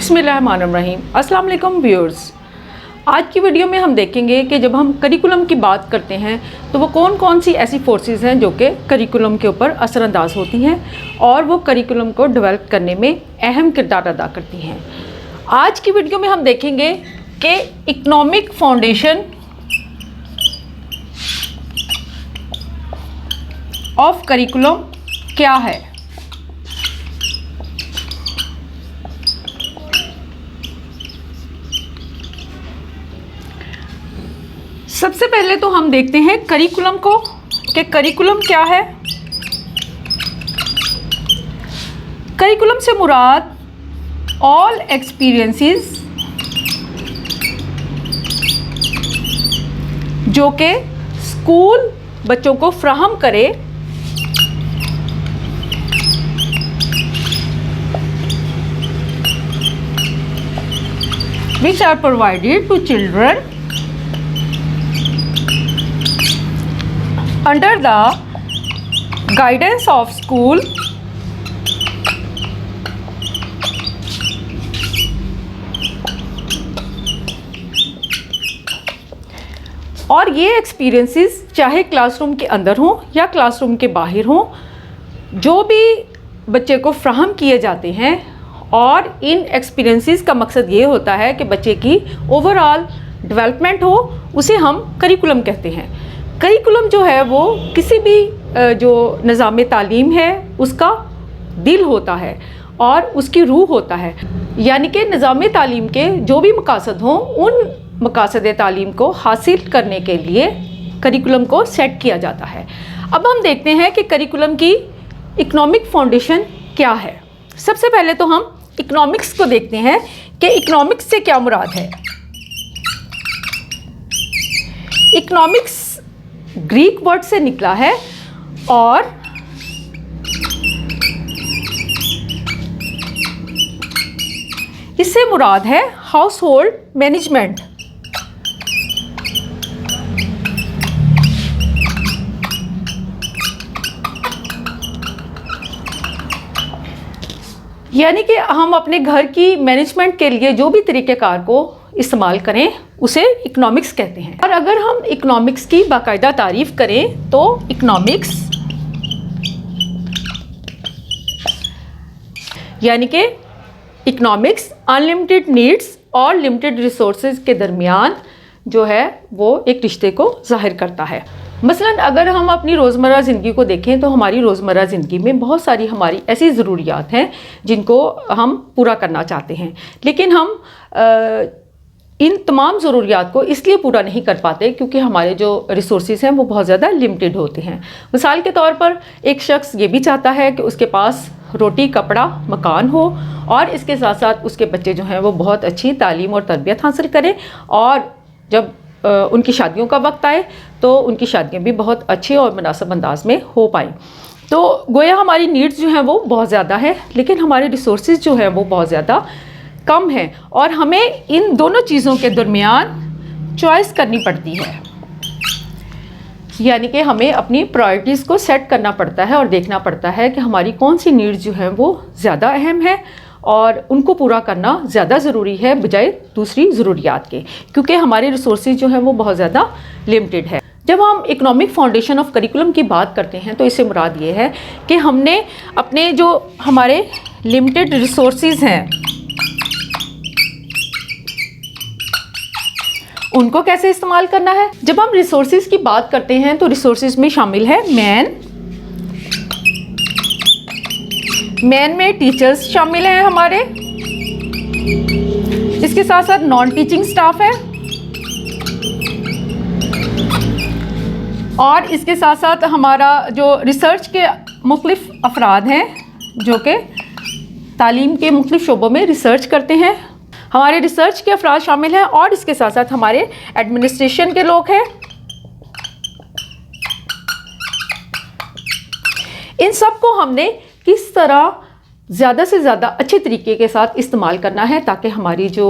बिस्मिल्लाहिर्रहमानिर्रहीम। अस्सलाम वालेकुम व्यूअर्स। आज की वीडियो में हम देखेंगे कि जब हम करिकुलम की बात करते हैं तो वो कौन कौन सी ऐसी फोर्सेस हैं जो कि करिकुलम के ऊपर असरअंदाज होती हैं और वो करिकुलम को डेवलप करने में अहम किरदार अदा करती हैं। आज की वीडियो में हम देखेंगे कि इकोनॉमिक फाउंडेशन ऑफ करिकुलम क्या है। सबसे पहले तो हम देखते हैं करिकुलम को कि करिकुलम क्या है। करिकुलम से मुराद ऑल एक्सपीरियंसेस जो कि स्कूल बच्चों को फ्राहम करे which are provided to children under the guidance of school और ये एक्सपीरियंसेस चाहे क्लासरूम के अंदर हों या क्लासरूम के बाहर हों, जो भी बच्चे को फ्राहम किए जाते हैं। और इन एक्सपीरियंसेस का मकसद ये होता है कि बच्चे की ओवरऑल डेवलपमेंट हो, उसे हम करिकुलम कहते हैं। करिकुलम जो है वो किसी भी जो निज़ाम तालीम है उसका दिल होता है और उसकी रूह होता है। यानी कि निज़ाम तालीम के जो भी मकासद हों, उन मकासद तालीम को हासिल करने के लिए करिकुलम को सेट किया जाता है। अब हम देखते हैं कि करिकुलम की इकोनॉमिक फाउंडेशन क्या है। सबसे पहले तो हम इकोनॉमिक्स को देखते हैं कि इकोनॉमिक्स से क्या मुराद है। इकोनॉमिक्स ग्रीक वर्ड से निकला है और इससे मुराद है हाउस होल्ड मैनेजमेंट। यानी कि हम अपने घर की मैनेजमेंट के लिए जो भी तरीक़ेकार को इस्तेमाल करें उसे इकोनॉमिक्स कहते हैं। और अगर हम इकोनॉमिक्स की बाकायदा तारीफ़ करें तो इकोनॉमिक्स यानी कि इकोनॉमिक्स अनलिमिटेड नीड्स और लिमिटेड रिसोर्सेज के दरमियान जो है वो एक रिश्ते को ज़ाहिर करता है। मसलन अगर हम अपनी रोज़मर्रा ज़िंदगी को देखें तो हमारी रोज़मर्रा ज़िंदगी में बहुत सारी हमारी ऐसी ज़रूरियात हैं जिनको हम पूरा करना चाहते हैं, लेकिन हम इन तमाम ज़रूरियात को इसलिए पूरा नहीं कर पाते क्योंकि हमारे जो रिसोर्सेज हैं वो बहुत ज़्यादा लिमिटेड होते हैं। मिसाल के तौर पर एक शख्स ये भी चाहता है कि उसके पास रोटी, कपड़ा, मकान हो और इसके साथ साथ उसके बच्चे जो हैं वो बहुत अच्छी तालीम और तरबियत हासिल करें और जब उनकी शादियों का वक्त आए तो उनकी शादियाँ भी बहुत अच्छे और मुनासिब अंदाज में हो पाएँ। तो गोया हमारी नीड्स जो हैं वो बहुत ज़्यादा है, लेकिन हमारे रिसोर्सेज जो हैं वो बहुत ज़्यादा कम हैं और हमें इन दोनों चीज़ों के दरमियान चॉइस करनी पड़ती है। यानी कि हमें अपनी प्रायोरिटीज़ को सेट करना पड़ता है और देखना पड़ता है कि हमारी कौन सी नीड्स जो हैं वो ज़्यादा अहम है और उनको पूरा करना ज़्यादा ज़रूरी है बजाय दूसरी ज़रूरियात के, क्योंकि हमारे रिसोर्सेज जो हैं वो बहुत ज़्यादा लिमिटेड है। जब हम इकोनॉमिक फाउंडेशन ऑफ करिकुलम की बात करते हैं तो इससे मुराद ये है कि हमने अपने जो हमारे लिमिटेड रिसोर्सेज हैं उनको कैसे इस्तेमाल करना है। जब हम रिसोर्सेज की बात करते हैं तो रिसोर्सेज में शामिल है मैन में टीचर्स शामिल हैं हमारे, इसके साथ साथ नॉन टीचिंग स्टाफ है और इसके साथ साथ हमारा जो रिसर्च के मुख्तलिफ अफराद हैं जो कि तालीम के मुख्तलिफ शोबों में रिसर्च करते हैं, हमारे रिसर्च के अफराद शामिल हैं और इसके साथ साथ हमारे एडमिनिस्ट्रेशन के लोग हैं। इन सब को हमने किस तरह ज़्यादा से ज़्यादा अच्छे तरीके के साथ इस्तेमाल करना है ताकि हमारी जो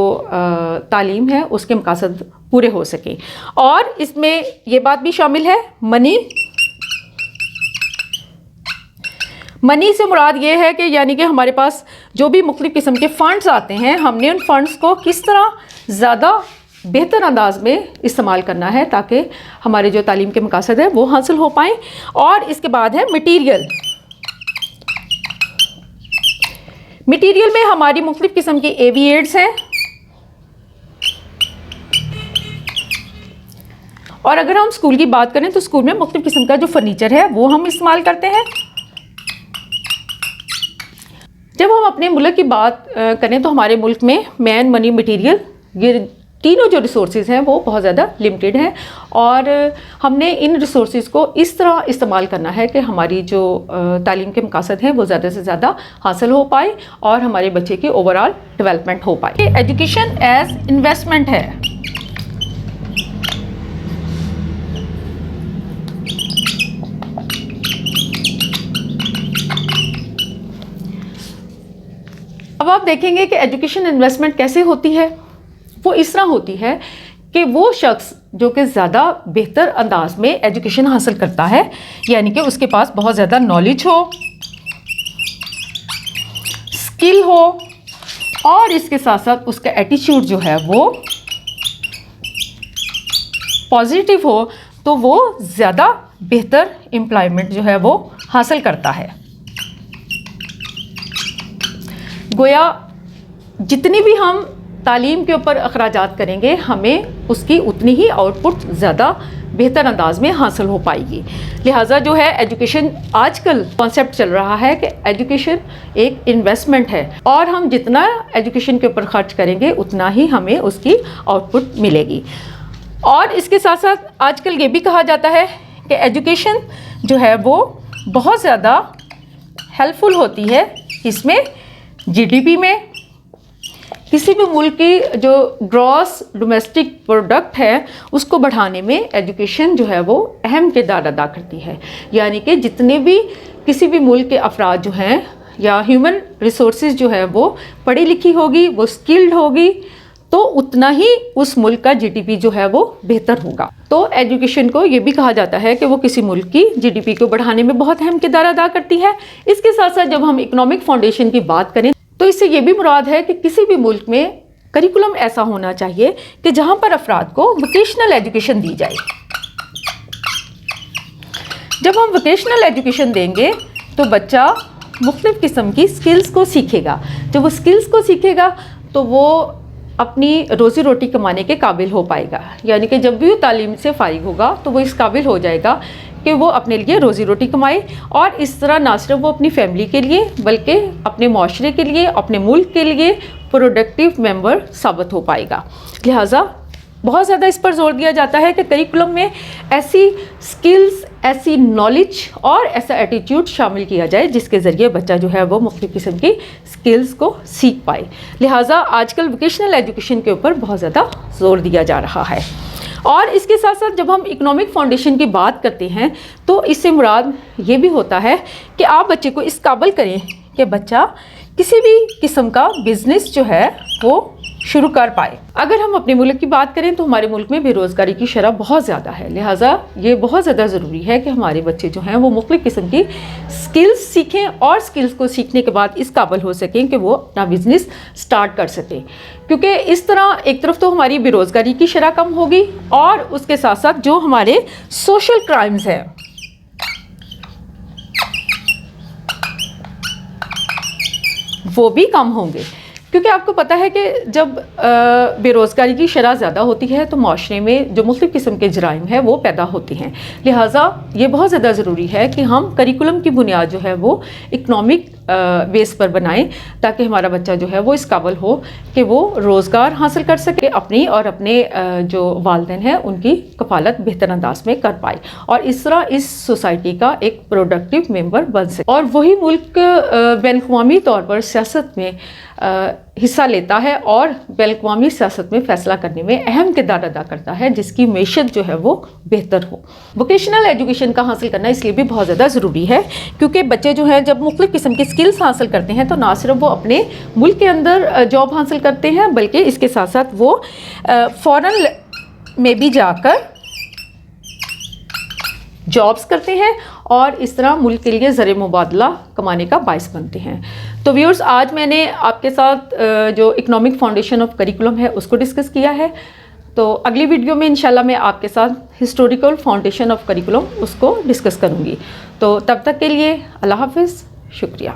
तालीम है उसके मकासद पूरे हो सकें। और इसमें ये बात भी शामिल है मनी से मुराद ये है कि यानी कि हमारे पास जो भी मुख्तलिफ़ किस्म के फ़ंड्स आते हैं, हमने उन फ़ंड्स को किस तरह ज़्यादा बेहतर अंदाज में इस्तेमाल करना है ताकि हमारे जो तालीम के मकासद है वो हासिल हो पाएँ। और इसके बाद है मटीरियल। मटीरियल में हमारी मुख्तलिफ़ किस्म की AV एड्स हैं, और अगर हम स्कूल की बात करें तो स्कूल में मुख्तलिफ़ किस्म का जो फर्नीचर है वो हम इस्तेमाल करते हैं। जब हम अपने मुल्क की बात करें तो हमारे मुल्क में मैन, मनी, मटीरियल, ये तीनों जो रिसोर्सेज हैं वो बहुत ज़्यादा लिमिटेड हैं, और हमने इन रिसोर्सेज को इस तरह इस्तेमाल करना है कि हमारी जो तालीम के मकासद हैं वो ज़्यादा से ज़्यादा हासिल हो पाए और हमारे बच्चे की ओवरऑल डेवलपमेंट हो पाए। एजुकेशन एज इन्वेस्टमेंट है। अब आप देखेंगे कि एजुकेशन इन्वेस्टमेंट कैसे होती है। वो इस तरह होती है कि वो शख्स जो कि ज़्यादा बेहतर अंदाज में एजुकेशन हासिल करता है, यानी कि उसके पास बहुत ज़्यादा नॉलेज हो, स्किल हो, और इसके साथ साथ उसका एटीट्यूड जो है वो पॉजिटिव हो, तो वो ज़्यादा बेहतर एम्प्लॉयमेंट जो है वो हासिल करता है। गोया जितनी भी हम तालीम के ऊपर अखराजात करेंगे, हमें उसकी उतनी ही आउटपुट ज़्यादा बेहतर अंदाज में हासिल हो पाएगी। लिहाजा जो है एजुकेशन, आजकल कॉन्सेप्ट चल रहा है कि एजुकेशन एक इन्वेस्टमेंट है, और हम जितना एजुकेशन के ऊपर खर्च करेंगे उतना ही हमें उसकी आउटपुट मिलेगी। और इसके साथ साथ आजकल ये भी कहा जाता है कि एजुकेशन जो है वो बहुत ज़्यादा हेल्पफुल होती है। इसमें GDP में, किसी भी मुल्क की जो ग्रॉस डोमेस्टिक प्रोडक्ट है उसको बढ़ाने में एजुकेशन जो है वो अहम किरदार अदा करती है। यानी कि जितने भी किसी भी मुल्क के अफराद जो हैं या ह्यूमन रिसोर्सेज जो है वो पढ़ी लिखी होगी, वो स्किल्ड होगी, तो उतना ही उस मुल्क का GDP जो है वो बेहतर होगा। तो एजुकेशन को ये भी कहा जाता है कि वो किसी मुल्क की GDP को बढ़ाने में बहुत अहम किरदार अदा करती है। इसके साथ साथ जब हम इकोनॉमिक फाउंडेशन की बात करें तो इससे ये भी मुराद है कि किसी भी मुल्क में करिकुलम ऐसा होना चाहिए कि जहाँ पर अफराद को वोकेशनल एजुकेशन दी जाए। जब हम वोकेशनल एजुकेशन देंगे तो बच्चा मुख्तलिफ़ किस्म की स्किल्स को सीखेगा। जब वो स्किल्स को सीखेगा तो वो अपनी रोज़ी रोटी कमाने के काबिल हो पाएगा। यानी कि जब भी वो तालीम से फारिग होगा तो वो इस काबिल हो जाएगा कि वो अपने लिए रोज़ी रोटी कमाए, और इस तरह ना सिर्फ वो अपनी फैमिली के लिए बल्कि अपने माशरे के लिए, अपने मुल्क के लिए प्रोडक्टिव मेंबर साबित हो पाएगा। लिहाजा बहुत ज़्यादा इस पर जोर दिया जाता है कि करिकुलम में ऐसी स्किल्स, ऐसी नॉलेज और ऐसा एटीट्यूड शामिल किया जाए जिसके ज़रिए बच्चा जो है वो मुख्तलिफ़ किस्म की स्किल्स को सीख पाए। लिहाजा आजकल वोकेशनल एजुकेशन के ऊपर बहुत ज़्यादा जोर दिया जा रहा है। और इसके साथ साथ जब हम इकोनॉमिक फाउंडेशन की बात करते हैं तो इससे मुराद ये भी होता है कि आप बच्चे को इस काबिल करें कि बच्चा किसी भी किस्म का बिज़नेस जो है वो शुरू कर पाए। अगर हम अपने मुल्क की बात करें तो हमारे मुल्क में बेरोज़गारी की शरह बहुत ज़्यादा है। लिहाजा ये बहुत ज़्यादा ज़रूरी है कि हमारे बच्चे जो हैं वो मुख्तलिफ़ किस्म की स्किल्स सीखें, और स्किल्स को सीखने के बाद इस काबिल हो सकें कि वो अपना बिज़नेस स्टार्ट कर सकें। क्योंकि इस तरह एक तरफ तो हमारी बेरोज़गारी की शरह कम होगी, और उसके साथ साथ जो हमारे सोशल क्राइम्स हैं वो भी कम होंगे। क्योंकि आपको पता है कि जब बेरोज़गारी की शरह ज़्यादा होती है तो माशरे में जो मुख्तलिफ़ किस्म के जराइम हैं वो पैदा होती हैं। लिहाजा ये बहुत ज़्यादा ज़रूरी है कि हम करिकुलम की बुनियाद जो है वो इकनॉमिक बेस पर बनाएं, ताकि हमारा बच्चा जो है वो इस काबिल हो कि वो रोज़गार हासिल कर सके, अपनी और अपने जो वालिदैन हैं उनकी कफ़ालत बेहतर अंदाज में कर पाए, और इस तरह इस सोसाइटी का एक प्रोडक्टिव मेंबर बन सके। और वही मुल्क बैनुल-अक़वामी तौर पर सियासत में हिस्सा लेता है और बैनुल-अक़वामी सियासत में फ़ैसला करने में अहम किरदार अदा करता है, जिसकी मैशत जो है वो बेहतर हो। वोकेशनल एजुकेशन का हासिल करना इसलिए भी बहुत ज़्यादा ज़रूरी है क्योंकि बच्चे जो हैं जब मुख्तलिफ़ किस्म की स्किल्स हासिल करते हैं तो ना सिर्फ वो अपने मुल्क के अंदर जॉब हासिल करते हैं, बल्कि इसके साथ साथ वो फ़ॉरेन में भी जाकर जॉब्स करते हैं और इस तरह मुल्क के लिए ज़र मुबादला कमाने का बायस बनते हैं। तो व्यूअर्स, आज मैंने आपके साथ जो इकोनॉमिक फाउंडेशन ऑफ करिकुलम है उसको डिस्कस किया है। तो अगली वीडियो में इंशाल्लाह मैं आपके साथ हिस्टोरिकल फाउंडेशन ऑफ करिकुलम उसको डिस्कस करूँगी। तो तब तक के लिए अल्लाह हाफ़िज़, शुक्रिया।